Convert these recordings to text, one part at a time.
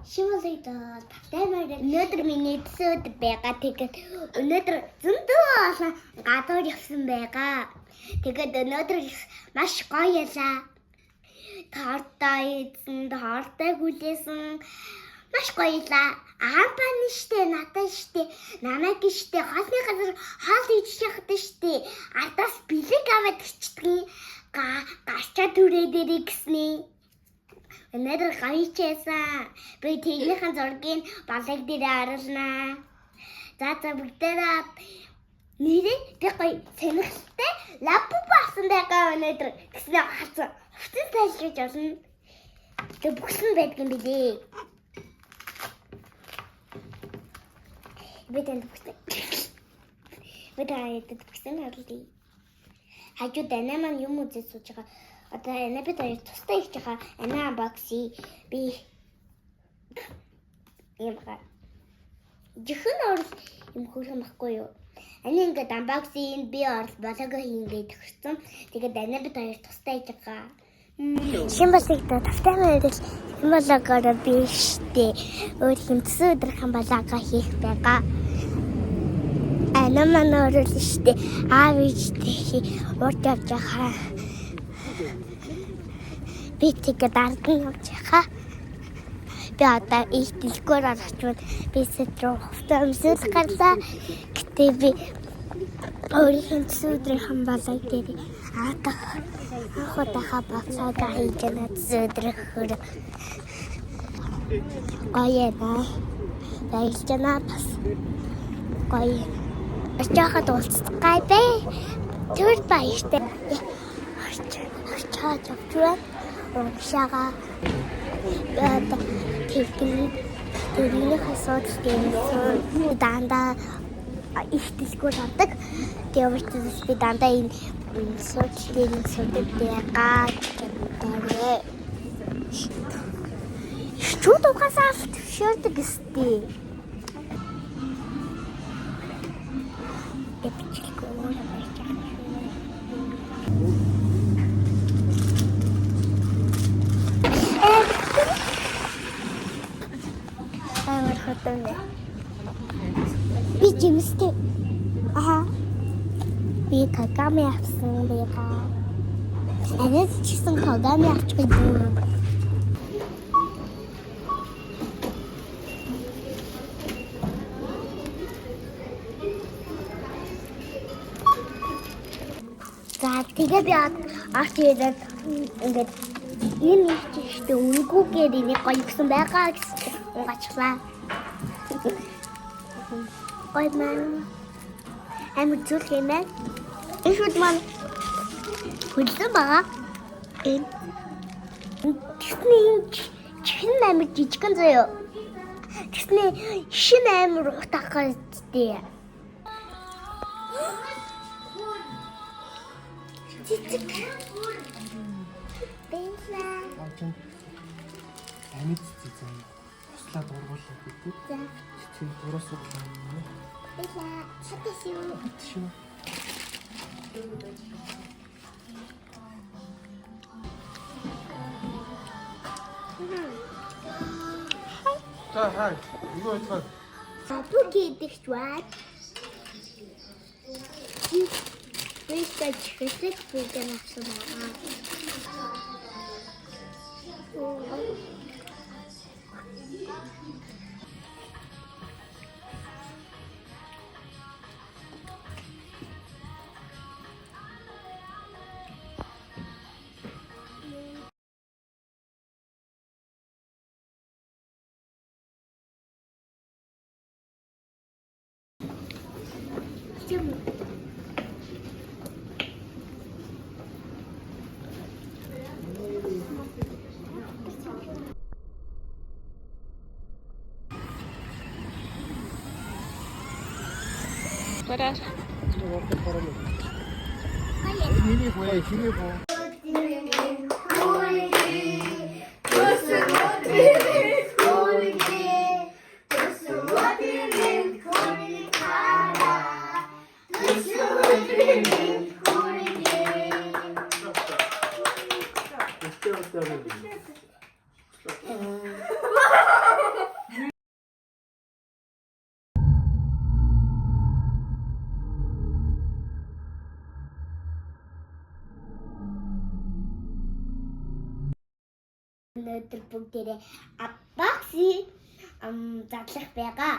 Шивэлээд тавтаймаар өнөөдөр миний өдөр байгаа. Тэгээд өнөөдөр зөндөө олон гадуур явсан байгаа. Тэгээд өнөөдөр маш гоё ялаа. Тортой эзэн, тортой хүлээсэн. Маш гоё ялаа. Аампан штэ, надад штэ, намайг штэ, хоолны газар хоол идэж явахд штэ. Ардаас бэлэг аваад ирчихдэг. Гарчаа түрээ дээрээ гэснээ. Өнөөдөр гайчээсэн. Би тэглийнхэн зургийг балаг дээр харуулнаа. За бүгдээрээ нэрээ би гоё сонирхолтой лапу басан байгаа өнөөдөр гэснээр харсан. Хүчин тайлбарж олно. Тэг бүхсэн байдгийн билээ. Би тэнд бүхсэн. Би тэнд бүхсэн харуулъя. Хажууд анаа маань юм үзэж сууж байгаа. Одоо энэ бид хоёр тустай хийж байгаа анаа бокси би юм га. Жихэн орол юм хөрхөн байхгүй юу? Ани ингээд unboxing би орол болоог хийгээд өгсөн. Тэгээд анаа бид хоёр тустай хийж байгаа. Шимбалыг тавтай мэдэл шимбалагаараа би штэ өөр хэмтсэн өдрийн балаага хийх байгаа. Анаа маань орол штэ аав ичтэй урд явж байгаа. Би тэгээд ардан явж байгаа. Би одоо их дэлгүүр орчихвол би сэтрүү хувцас өмсөж гарлаа. Гэтэ би өөрийн өдрийн хамбалаг дээр анхудахаа бацаага хийж өдрөх хөр. Гоё наа. Баярлалаа бас. Гоё. Очоод уулзцгаая бэ. Түр баяртай. Очоод явчихваа. Шага тэрний хасууд гэсэн дандаа их дэлгүүр авдаг. Тэгээд би дандаа энэ суучлын сүдэд байгаа. Чүүд угаасаа шөрдөг гэстэй. Би жимстэй. Би кагами авсан байгаа. Анаас чисэн кагами авчих юм. За тэгээ би арт ирээд ингээд энэ ихтэй өнгөгээр энийг гоё гсэн байгаа гэсэн угаачлаа. Гоё маань амар зүрх юм ээ. Эхүүд маань хүлсэн байгаа. Тэсний чин амар жижигэн заяа. Тэсний шин амар утгатай. Жижиг. Бэнсэ. Амьд цэцэн. Туслаад ургуулдаг гэдэг. Цэцэн дураас урлаа. Бэнсэ. Шаташуу. За хай. Юу яах вэ? Сапуки дэхваа. Бэстэж хэсэг бүгэн авсан байгаа. Бараа. Хиний хөө, хиний хөө. бүгдээрээ бокси задлах байгаа.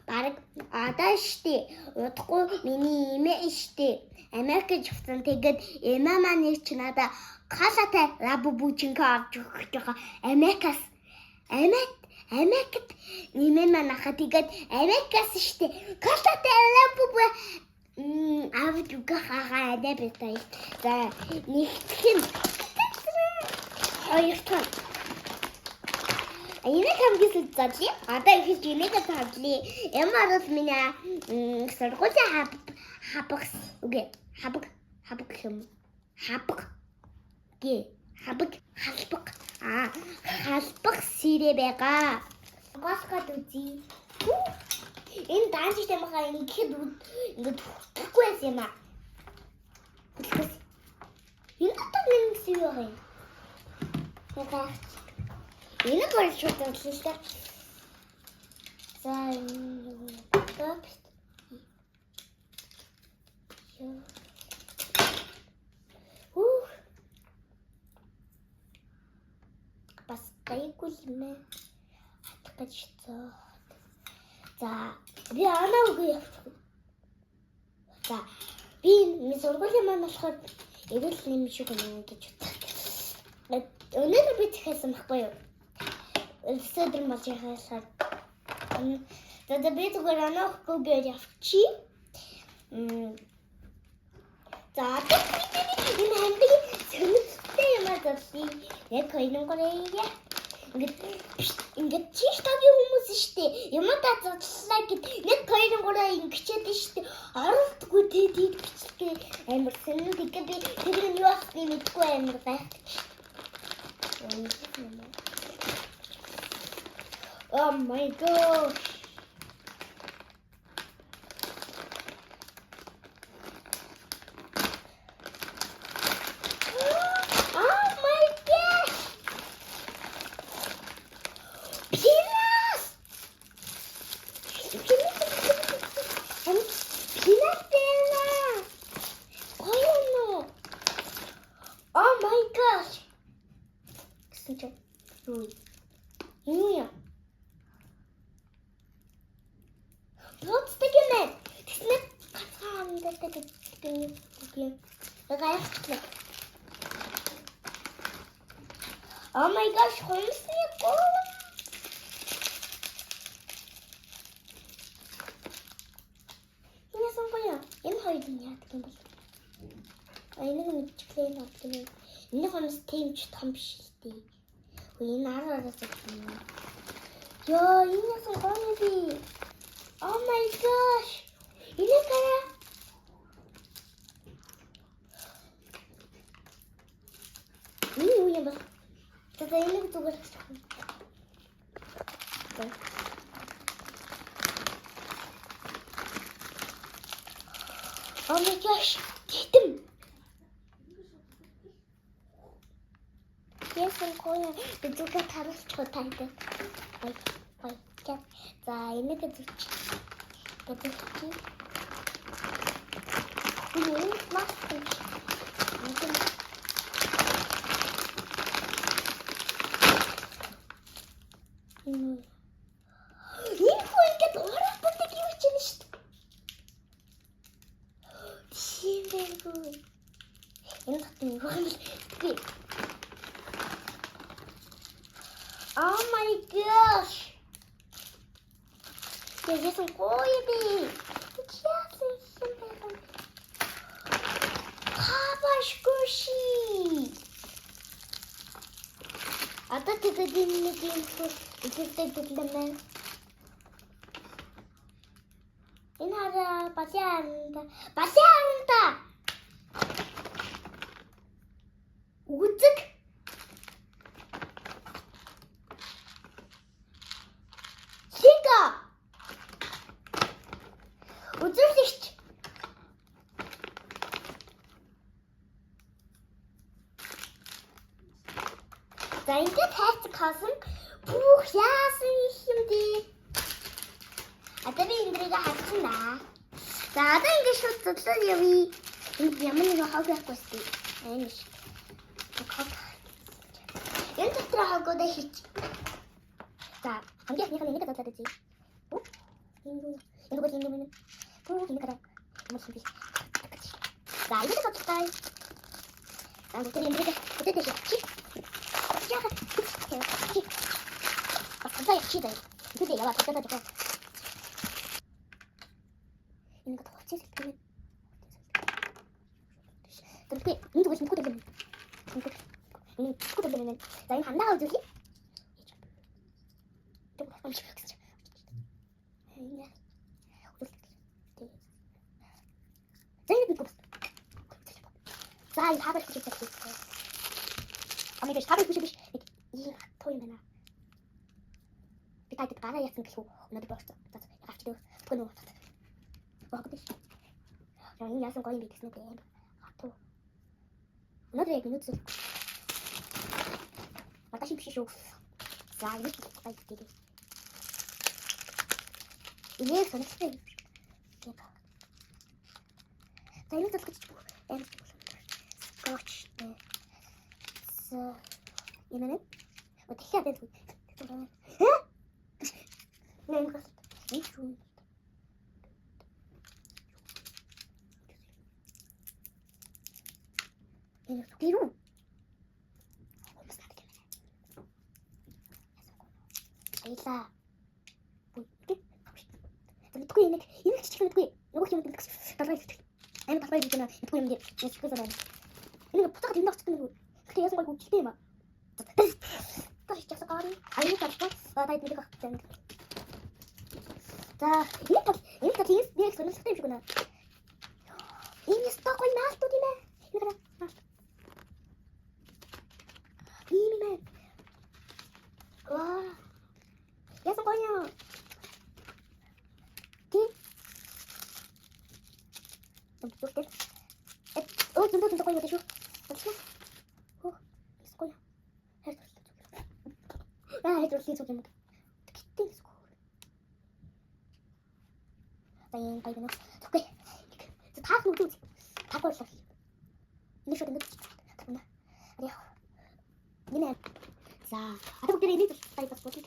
Бараг одоо штий удахгүй миний имээ штий. Америкт явсан тэгээд эмээ маань нэг ч надаа калатай лабубучинка авч өгч байгаа. Америкт имээ маань ахаа тэгээд Америкас штий калатай лабубу авч өгөхаа дэбэтэй. За нэгтгэн хоёртон энэ хамгийн зөв одоо их жинэг тадлаа. Ямар ч миний сургуулийн хабаг сэрэ байгаа. Госгод үзье. Энэ данжтай махаа ингээд хөтлөхгүй байсан юм аа. Энэ одоо нэг юу вэ? Энэ гол шууд болчихлоо. За бас гайгүй юм ээ. Хатгаж цоо. За би анаагүй явчих. За би сургуулийн маань болохоор эрүүл нэм шиг юм гэж бодсон. Өнөөдөр би захиалсан байхгүй юу? Өсөдөр мал захиалсан. За би зүгээр анаагүй би явчих. За энэ хамгийн сонирхолтой юм аа зөвлөе. Яг хоёрын ингээд чиш тагийн хүмүүс штэ юм да зочлаа гэд нэг хоёрын гураа ингэчээд штэ оролдгүй дээд бичлээ амар сонир тэгээд би тэр нь юу асуух мэдгүй амар байх. Oh my god. Oh my gosh, хумснико. Энэ сонгоё. Энэ хоёрын яадаг юм бол. Энийг мэдчихлээ нотгоо. Энэ хумс тэмч том биш л дээ. Энэ араас юм. Ёо, энэ сонгоё би. Oh my gosh. Энэ кара. Юу юм бэ? За энийг зүгээр хэлчих. Oh my gosh, тэтэм. Яасан коя бидүүгээ таруулчих танд. Ой. За энийг зүч. Тэтэм. Энэ мастер. Энэ ингээд оролцдог юм чинь шүү дээ. Тиймэрхүү. Энэ татсан юм байна. Oh my gosh. Яасан гоё би. Яасан юм бэ? Хабашгуши. Одоо тэгээд нэг юм ихэвчлэн гэтлэмээ. Энэ хараа балианда. Үзэг. Сика. Үзүүлэгч. За ингээд хайцаг хасан бүх яасан юм бэ? Одоо би эндрийг хатчихна. За одоо ингээд шууд зодлоо явъя. Энд ямар нэг хог байхгүй шүү. Энэ шүү. Энэ дотор хагуудаа хийч. За, хамгийн ихнийх нь энийг задлаад үзье. Энэ бол энэ юм. Энэ гараа. Мөн би. За, энийг задлаа. За, бүгд энэ бүгд чи. Яагаад? Ахтай чи дай. Бүгд яа татаад байгаа. Энэ гот хоцсон юм. 그렇게 인도 보시면 코드 되는 코드 되는 자 이거 안 나와주지? 좀 잠시 그렇게 자 이거 믿고 자 이 490 아니 이게 490 이 토이면아 비타이트 가라 약간 그거 오늘도 벌써 자 약간 그거 와 근데 이 야생 거의 미쳤네 또 오늘의 minutos.私もしよう。さあ、いいですか、いいです。いいですね。さあ、いいですか、Scotch. So, you know, what the hell is it? Huh? No, it's true. Peru. Isa. Ito yung chicken ito. Yung chicken ito. Tatay. Ayun tatay dito na. Ito yung hindi. Yes, ko sa. Ini nga puta ka din na chicken ito. Kaya sa ko chicken ma. Kasi siya sa kari. Ayun ka pa. Tatay dito ka. 자, 이거 뒤에 손을 쓰고 있구나. 이미 스토커 나스 또 디네. 이거 이미네. 와, 야선 거냐? 디? 좀 좁게. 진짜 거냐 대쇼. 잠시만. 야선 거냐? 해줄 수 있어 좀. 키팅 스코. Sayang kayo na. Okay. So, taas mo ito. Tapos siya. Hindi siya tinutulog. Tapos na. Adiyo. Hindi na. Sa. Ate kong pinili ito. Tayo tapos po ito.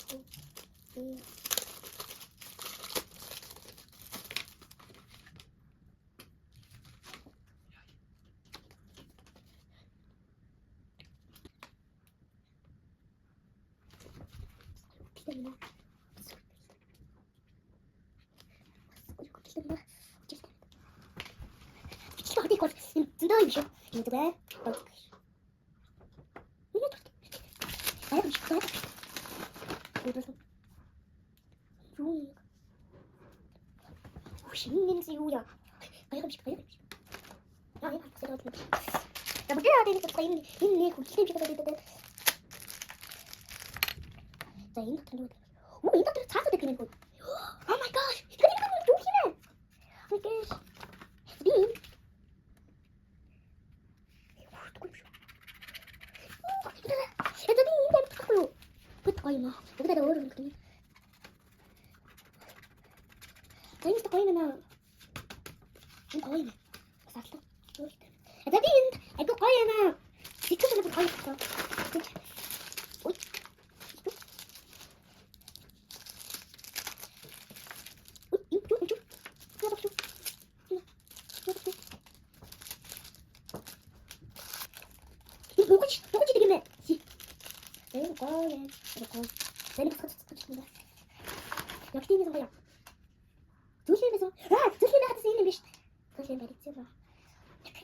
Kita na. 어디 거 진짜 이거 이거 돼? 이게 또 아야 미쳤다. 그래서 요 신님지 요야. 아야 미쳤다. 아야 미쳤다. 나 뭐 해야 되니까 있네 고기냄새가 나는데. 자 인터넷 오 인터넷 자서 되는 거. Oh my gosh. 이거 조심해. 이게 님 거이나 여기다 넣어주면 되거든요. 자인스타 거이나 거이네. 샀어. 자딘 이거 거이나 지켜주는 거 거이 있어. 오이. 이쪽. 해봐줘. 이 뭐지 되겠네. 네, 거네. 이렇게 내리고 터치입니다. 역시 팀에서 뭐야? 조심해서. 조심해 하트 쓰이는 비시. 조심 내리지 마.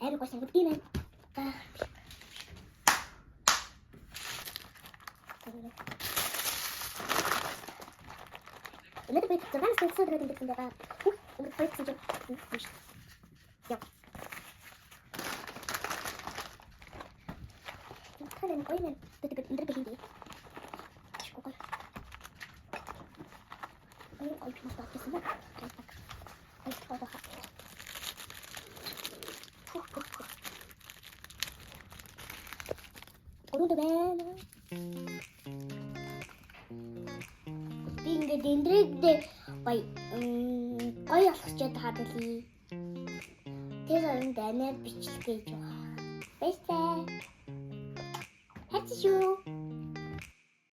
애를 거시는 거 뛰네. 오늘도 왜 저랑 스트레스 들어야 된다 내가. 오늘 벌써 좀. 야. 하는 거이는 그때 인터넷 hindi. Ko. Ay, pinapakita sila. Ay, baka. 오늘도 맨. 딩딩딩딩. Wait, 거의 없었죠 다들이. 그래서 내내 비치게 좋아. 베스트. 해치슈.